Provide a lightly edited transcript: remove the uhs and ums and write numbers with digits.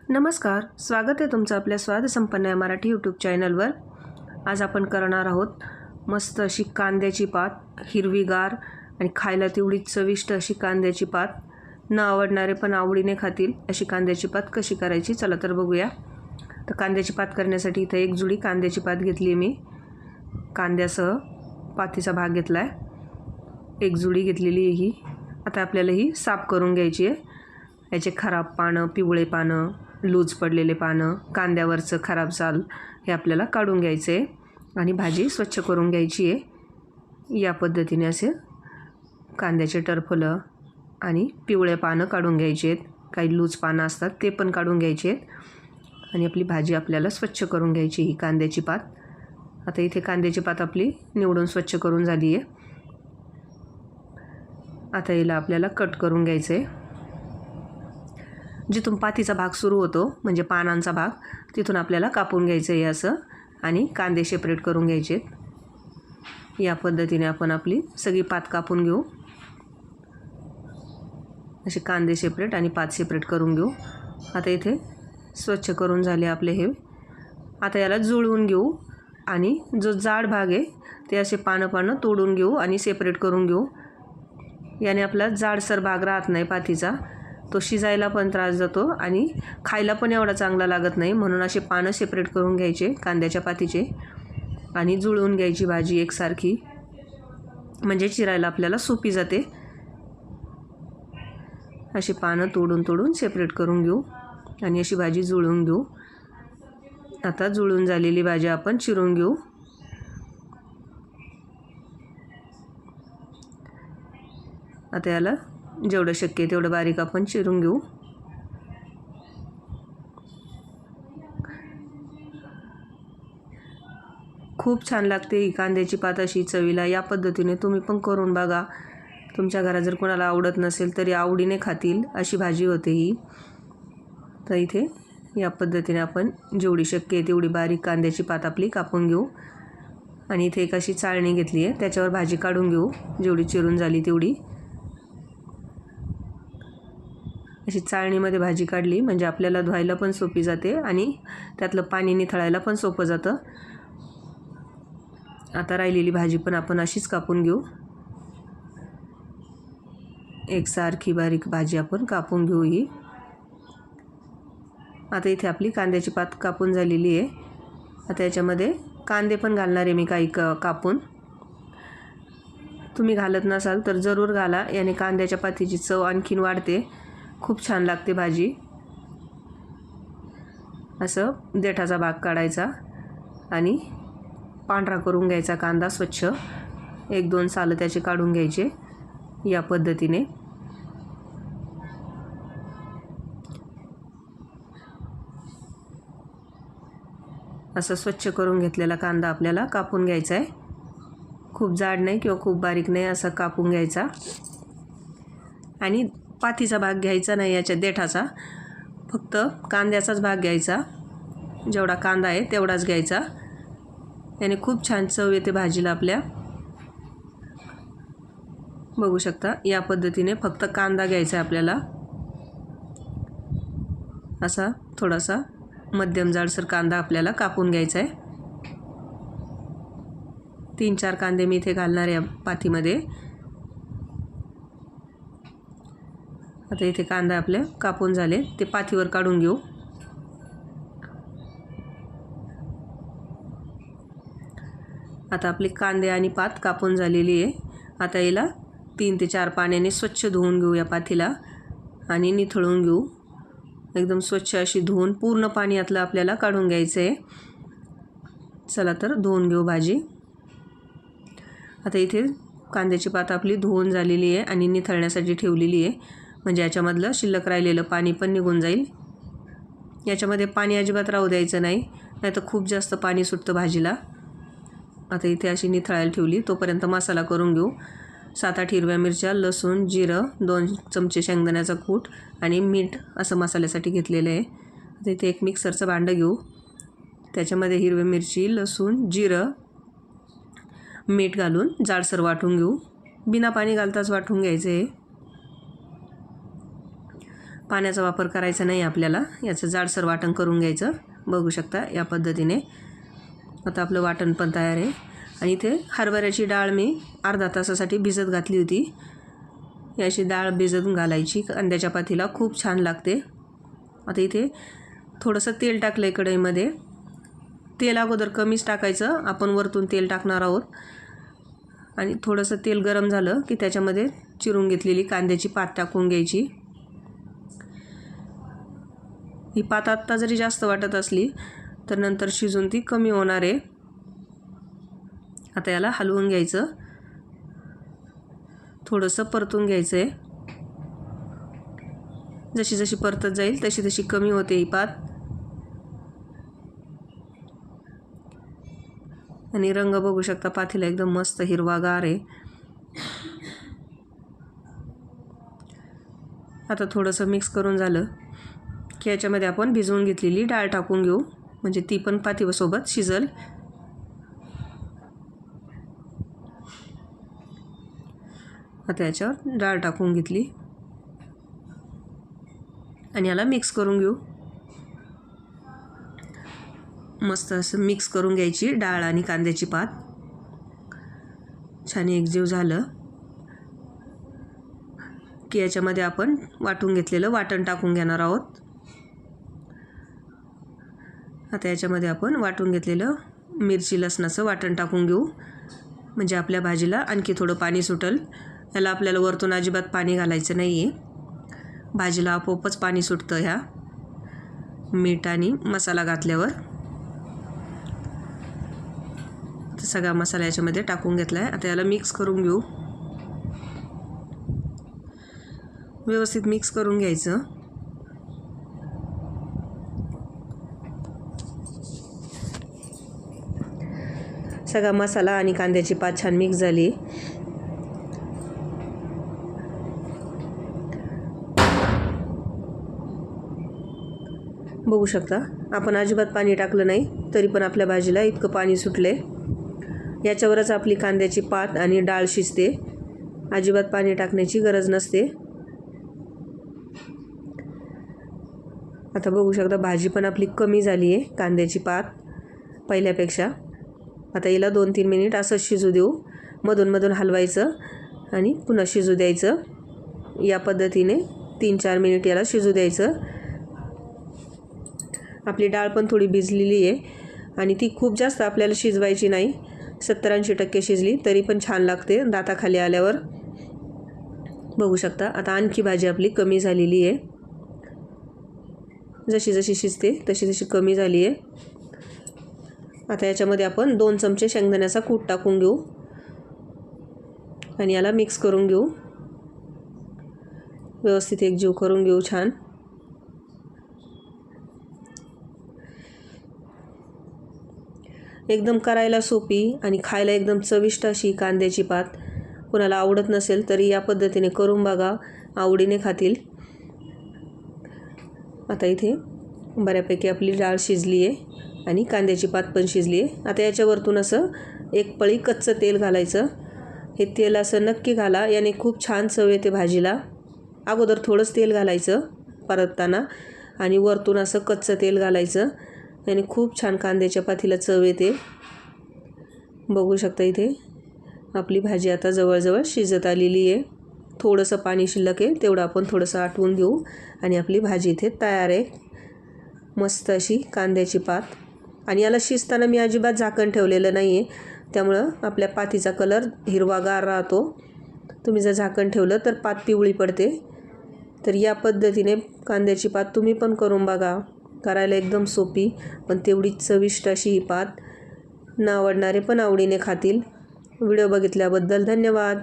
नमस्कार, स्वागत आहे तुमचं आपल्या स्वादसंपन्न या मराठी यूट्यूब चॅनलवर। आज आपण करणार आहोत मस्त अशी कांद्याची पात, हिरवीगार आणि खायला तेवढी चविष्ट अशी कांद्याची पात। न आवडणारे पण आवडीने खातील अशी कांद्याची पात कशी करायची चला तर बघूया। तर कांद्याची पात करण्यासाठी इथे एक जुडी कांद्याची पात घेतली आहे मी। कांद्यासह पातीचा भाग घेतला आहे, एक जुडी घेतलेली आहे ही। आता आपल्याला ही साफ करून घ्यायची आहे। याचे खराब पानं, पिवळे पानं, लूज पडलेले पानं, कांद्यावरचं खराब साल हे आपल्याला काढून घ्यायचे आहे आणि भाजी स्वच्छ करून घ्यायची आहे। या पद्धतीने असे कांद्याचे टरफलं आणि पिवळे पानं काढून घ्यायचे आहेत, काही लूज पानं असतात ते पण काढून घ्यायचे आहेत आणि आपली भाजी आपल्याला स्वच्छ करून घ्यायची ही कांद्याची पात। आता इथे कांद्याची पात आपली निवडून स्वच्छ करून झाली आहे। आता याला आपल्याला कट करून घ्यायचं आहे। जिथून पातीचा भाग सुरू होतो म्हणजे पानांचा भाग तिथून आपल्याला कापून घ्यायचं आहे असं आणि कांदे सेपरेट करून घ्यायचे। या पद्धतीने आपण आपली सगळी पात कापून घेऊ। असे कांदे सेपरेट आणि पात सेपरेट करून घेऊ। आता इथे स्वच्छ करून झाले आपले हे। आता याला जुळवून घेऊ आणि जो जाड भाग आहे ते असे पानं तोडून घेऊ आणि सेपरेट करून घेऊ। याने आपला जाडसर भाग राहत नाही पातीचा, तो शिजायला पण त्रास जातो आणि खायला पण एवढा चांगला लागत नाही, म्हणून असे पानं सेपरेट करून घ्यायचे कांद्याच्या पातीचे आणि जुळवून घ्यायची भाजी एकसारखी, म्हणजे चिरायला आपल्याला सोपी जाते। अशी पानं तोडून सेपरेट करून घेऊ आणि अशी भाजी जुळवून घेऊ। आता जुळवून झालेली भाजी आपण चिरून घेऊ। आता याला जेवढं शक्य आहे तेवढं बारीक आपण चिरून घेऊ। खूप छान लागते ही कांद्याची पात अशी चवीला। या पद्धतीने तुम्ही पण करून बघा। तुमच्या घरात जर कोणाला आवडत नसेल तरी आवडीने खातील अशी भाजी होते ही। तर इथे या पद्धतीने आपण जेवढी शक्य आहे तेवढी बारीक कांद्याची पात आपली कापून घेऊ आणि इथे एक अशी चाळणी घेतली आहे त्याच्यावर भाजी काढून घेऊ जेवढी चिरून झाली तेवढी। अशी चाळणीमध्ये भाजी काढली म्हणजे आपल्याला धुवायला पण सोपी जाते आणि त्यातलं पाणी निथळायला पण सोपं जातं। आता राहिलेली भाजी पण आपण अशीच कापून घेऊ। एकसारखी बारीक भाजी आपण कापून घेऊ ही। आता इथे आपली कांद्याची पात कापून झालेली आहे। आता याच्यामध्ये कांदे पण घालणार आहे मी काही कापून। तुम्ही घालत नसाल तर जरूर घाला, याने कांद्याच्या पातीची चव आणखीन वाढते, खूप छान लागते भाजी। असं देठाचा भाग काढायचा आणि पांढरा करून घ्यायचा कांदा स्वच्छ, एक दोन सालं त्याचे काढून घ्यायचे। या पद्धतीने असं स्वच्छ करून घेतलेला कांदा आपल्याला कापून घ्यायचा आहे। खूप जाड नाही किंवा खूप बारीक नाही, असं कापून घ्यायचा आणि पातीचा भाग घ्यायचा नाही याच्या देठाचा, फक्त कांद्याचाच भाग घ्यायचा। जेवढा कांदा आहे तेवढाच घ्यायचा, याने खूप छान चव येते भाजीला आपल्या। बघू शकता या पद्धतीने फक्त कांदा घ्यायचा आपल्याला। असा थोडासा मध्यम जाडसर कांदा आपल्याला कापून घ्यायचा आहे। 3-4 कांदे मी इथे घालणार आहे पातीमध्ये। आता इथे कांदा आपले कापून झाले, ते पातीवर काढून घेऊ। आता आपली कांदे आणि पात कापून झालेली आहे। आता याला 3 ते 4 पाण्याने स्वच्छ धुवून घेऊ या पातीला आणि निथळून घेऊ। एकदम स्वच्छ अशी धुवून पूर्ण पाणी यातलं आपल्याला काढून घ्यायचं आहे। चला तर धुवून घेऊ भाजी। आता इथे कांद्याची पात आपली धुवून झालेली आहे आणि निथळण्यासाठी ठेवलेली आहे, म्हणजे याच्यामधलं शिल्लक राहिलेलं पाणी पण निघून जाईल। याच्यामध्ये पाणी अजिबात राहू द्यायचं नाही, नाहीतर खूप जास्त पाणी सुटतं भाजीला। आता इथे अशी निथळायला ठेवली, तोपर्यंत मसाला करून घेऊ। 7-8 हिरव्या मिरच्या, लसूण, जिरं, 2 चमचे शेंगदाण्याचा कूट आणि मीठ असं मसाल्यासाठी घेतलेलं आहे। आता इथे एक मिक्सरचं भांडं घेऊ, त्याच्यामध्ये हिरवी मिरची, लसूण, जिरं, मीठ घालून जाडसर वाटून घेऊ। बिना पाणी घालताच वाटून घ्यायचं आहे। पाण्याचा वापर करायचा नाही आपल्याला. याचं जाडसर वाटण करून घ्यायचं. बघू शकता या पद्धतीने. आता आपलं वाटण पण तयार आहे. आणि इथे हरभऱ्याची डाळ मी अर्धा तासासाठी भिजत घातली होती. याची डाळ भिजत घालायची कांद्याच्या पातीला, खूप छान लागते. आता इथे थोडंसं तेल टाकलं आहे कढईमध्ये. तेल अगोदर कमीच टाकायचं, आपण वरतून तेल टाकणार आहोत. आणि थोडंसं तेल गरम झालं की त्याच्यामध्ये चिरून घेतलेली कांद्याची पात टाकून घ्यायची. ही पात आत्ता जरी जास्त वाटत असली तर नंतर शिजून ती कमी होणार आहे. आता याला हलवून घ्यायचं, थोडंसं परतून घ्यायचं आहे. जशी जशी परतत जाईल तशी तशी कमी होते ही पात. आणि रंग बघू शकता पातीला एकदम मस्त हिरवागार आहे. आता थोडंसं मिक्स करून झालं की याच्यामध्ये आपण भिजवून घेतलेली डाळ टाकून घेऊ, म्हणजे ती पण पातीसोबत शिजल. आता याच्यावर डाळ टाकून घेतली आणि याला मिक्स करून घेऊ. मस्त असं मिक्स करून घ्यायची डाळ आणि कांद्याची पात. छान एकजीव झालं की याच्यामध्ये आपण वाटून घेतलेलं वाटण टाकून घेणार आहोत. आता याच्यामध्ये आपण वाटून घेतलेलं मिरची लसणाचं वाटण टाकून घेऊ, म्हणजे आपल्या भाजीला आणखी थोडं पाणी सुटल. याला आपल्याला वरतून अजिबात पाणी घालायचं नाही आहे. भाजीला आपोआपच पाणी सुटतं ह्या मीठ आणि मसाला घातल्यावर. सगळा मसाला याच्यामध्ये टाकून घेतला आहे. आता याला मिक्स करून घेऊ. व्यवस्थित मिक्स करून घ्यायचं. सगळा मसाला आणि कांद्याची पात छान मिक्स झाली. बघू शकता आपण अजिबात पाणी टाकलं नाही तरी पण आपल्या भाजीला इतकं पाणी सुटले. याच्यावरच आपली कांद्याची पात आणि डाळ शिजते, अजिबात पाणी टाकण्याची गरज नसते. आता बघू शकता भाजी पण आपली कमी झाली आहे कांद्याची पात पहिल्यापेक्षा. आता हिला 2-3 मिनिट असं शिजू देऊ. मधून मधून हलवायचं आणि पुन्हा शिजू द्यायचं. या पद्धतीने 3-4 मिनिट याला शिजू द्यायचं. आपली डाळ पण थोडी भिजलेली आहे आणि ती खूप जास्त आपल्याला शिजवायची नाही. 70-80% शिजली तरी पण छान लागते दाताखाली आल्यावर. बघू शकता आता आणखी भाजी आपली कमी झालेली आहे. जशी जशी शिजते तशी तशी कमी झाली आहे. आता याच्यामध्ये आपण 2 चमचे शेंगदाण्याचा कूट टाकून घेऊ आणि याला मिक्स करून घेऊ. व्यवस्थित एकजीव करून घेऊ छान. एकदम करायला सोपी आणि खायला एकदम चविष्ट अशी कांद्याची पात. कोणाला आवडत नसेल तरी या पद्धतीने करून बघा, आवडीने खातील. आता इथे बऱ्यापैकी आपली डाळ शिजली आहे आणि कांद्याची पात पण शिजली आहे. आता याच्यावरतून असं एक पळी कच्चं तेल घालायचं. हे तेल असं नक्की घाला, याने खूप छान चव येते भाजीला. अगोदर थोडंच तेल घालायचं परतताना आणि वरतून असं कच्चं तेल घालायचं. याने खूप छान कांद्याच्या पातीला चव येते. बघू शकता इथे आपली भाजी आता जवळजवळ शिजत आलेली आहे. थोडंसं पाणी शिल्लक आहे, तेवढं आपण थोडंसं आटवून घेऊ आणि आपली भाजी इथे तयार आहे. मस्त अशी कांद्याची पात. आणि याला शिजताना मी अजिबात झाकण ठेवलेलं नाही आहे, त्यामुळं आपल्या पातीचा कलर हिरवागार राहतो. तुम्ही जर झाकण ठेवलं तर पात पिवळी पडते. तर या पद्धतीने कांद्याची पात तुम्ही पण करून बघा. करायला एकदम सोपी पण तेवढीच चविष्ट अशी ही पात. न आवडणारे पण आवडीने खातील. व्हिडिओ बघितल्याबद्दल धन्यवाद.